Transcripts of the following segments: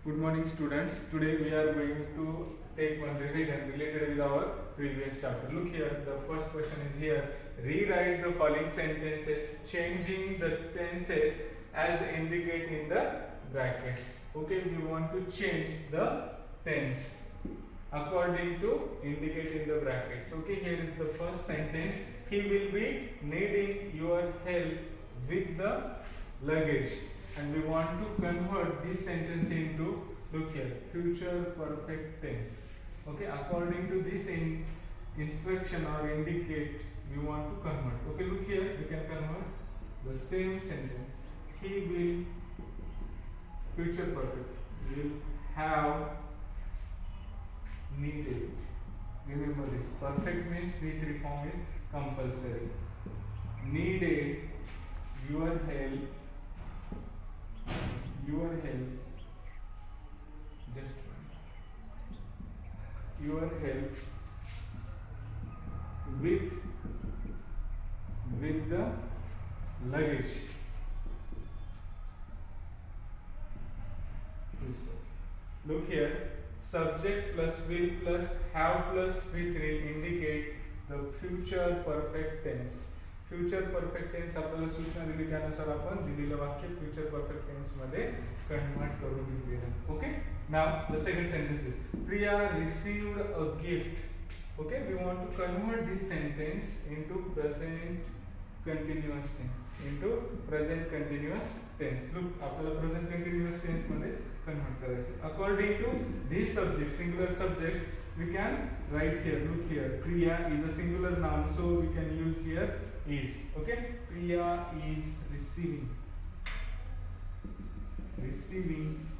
Good morning, students. Today we are going to take one revision related with our previous chapter. Look here, the first question is here. Rewrite the following sentences, changing the tenses as indicated in the brackets. Okay, we want to change the tense according to indicate in the brackets. Okay, here is the first sentence. He will be needing your help with the luggage. And we want to convert this sentence into, look here, future perfect tense. Okay, according to this instruction or indicate, we want to convert. Okay, look here, we can convert the same sentence. He will, future perfect, will have needed. Remember this, perfect means V3 form is compulsory. Needed your help, just your help with the luggage. Look here, subject plus will plus have plus V3 indicate the future perfect tense. Future perfect tense आपल्याला सूचना दिली त्यानुसार आपण दिलेलं वाक्य future perfect tense मध्ये convert करून घेतलेलं आहे. Okay, now the second sentence is Priya received a gift. Okay, we want to convert this sentence into present continuous tense. Look, आपल्याला प्रेझेंट कंटिन्यूअस टेन्स मध्ये कन्वर्ट करायचं. According to this subject, singular subjects, we can write here. Look here, Priya is a singular noun, so we can use here is. Okay, Priya is receiving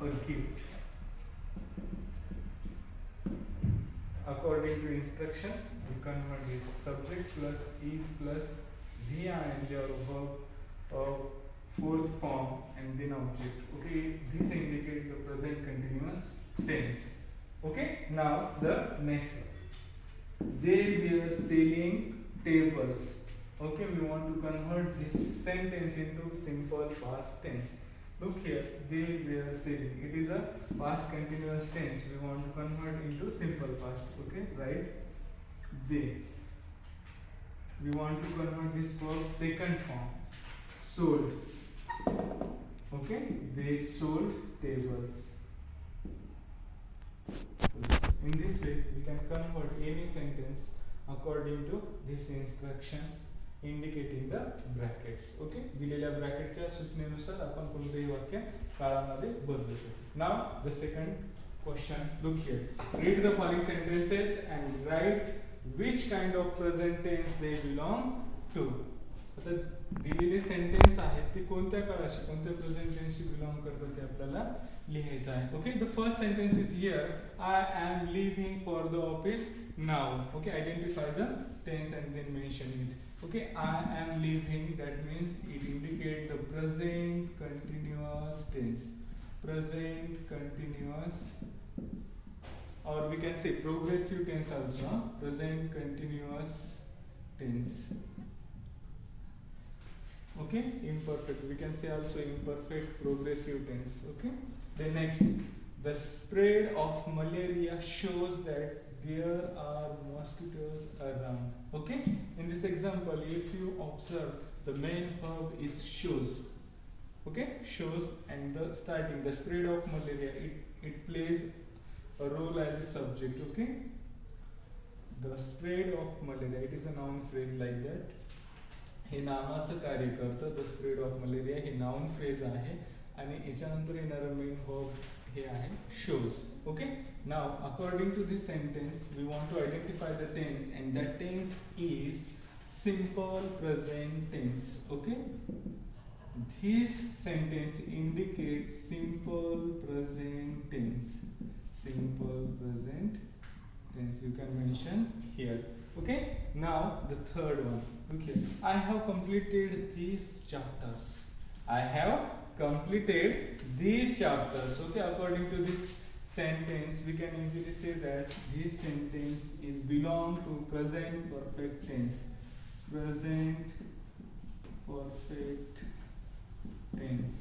a gift. According to instruction, we convert this subject plus is plus the or verb of fourth form and then object. Okay, this indicates the present continuous tense. Okay, now the next one. They were selling tables. Okay, we want to convert this sentence into simple past tense. Look here, they were selling. It is a past continuous tense. We want to convert into simple past. Okay, right? They. We want to convert this verb second form. Sold. Okay, they sold tables. In this way, we can convert any sentence according to these instructions indicating the brackets. Okay, दिलेल्या ब्रॅकेटच्या सूचनेनुसार आपण कोणतेही वाक्य काळामध्ये बदलू शकतो. Now the second question, look here, read the following sentences and write which kind of present tense they belong to. आता दिलेले सेंटेन्स आहेत ते कोणत्या काळाशी, कोणत्या प्रेझेंट टेन्सशी बिलॉंग करतात ते आपल्याला लिहायचं आहे. Okay, the first sentence is here, I am leaving for the office now. Okay, identify the tense and then mention it. Okay, I am leaving, that means it indicates the present continuous tense. Present continuous, or we can say progressive tense also. Present continuous tense. Okay, imperfect, we can say also imperfect progressive tense. Okay, then next, the spread of malaria shows that there are mosquitoes around. Okay, in this example, if you observe, the main verb is shows. Okay, shows, and the starting, the spread of malaria, it plays a role as a subject. Okay, the spread of malaria, it is a noun phrase like that. हे नामाचं कार्य करतं. The spread of malaria हे noun phrase आहे आणि याच्यानंतर येणारं main verb हे आहे shows. Okay, now according to this sentence we want to identify the tense and that tense is simple present tense. Okay, this sentence indicate simple present tense. Simple present tense, you can mention here. Okay, now the third one, look here, I have completed these chapters. I have completed these chapters. Okay, according to this sentence we can easily say that this sentence is belong to present perfect tense. Present perfect tense.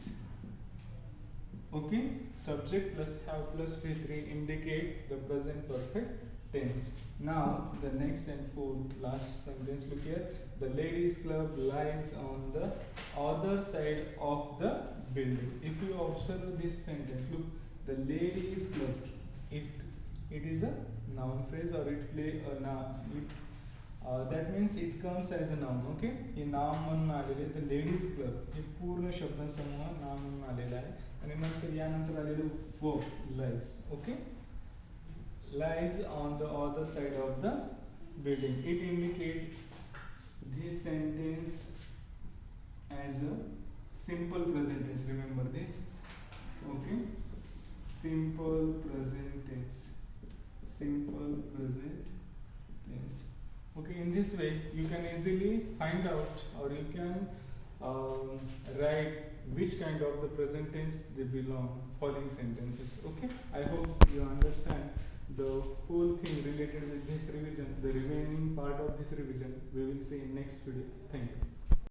Okay, subject plus have plus V3 indicate the present perfect tense. Now the next and fourth last sentence, look here. The ladies club lies on the other side of the building. If you observe this sentence, look, the ladies club, it is a noun phrase or it play a noun. That means it comes as a noun. Okay, हे नाम म्हणून आलेले the ladies club हे पूर्ण शब्दसमूह नाम म्हणून आलेला आहे आणि नंतर यानंतर आलेले verb lies. Okay, lies on the other side of the building. It indicates this sentence as a simple present tense. Remember this. Okay, simple present tense. Simple present tense. Okay, in this way you can easily find out or you can write which kind of the present tense they belong following sentences. Okay, I hope you understand the whole thing related with this revision. The remaining part of this revision we will see in next video. Thank you.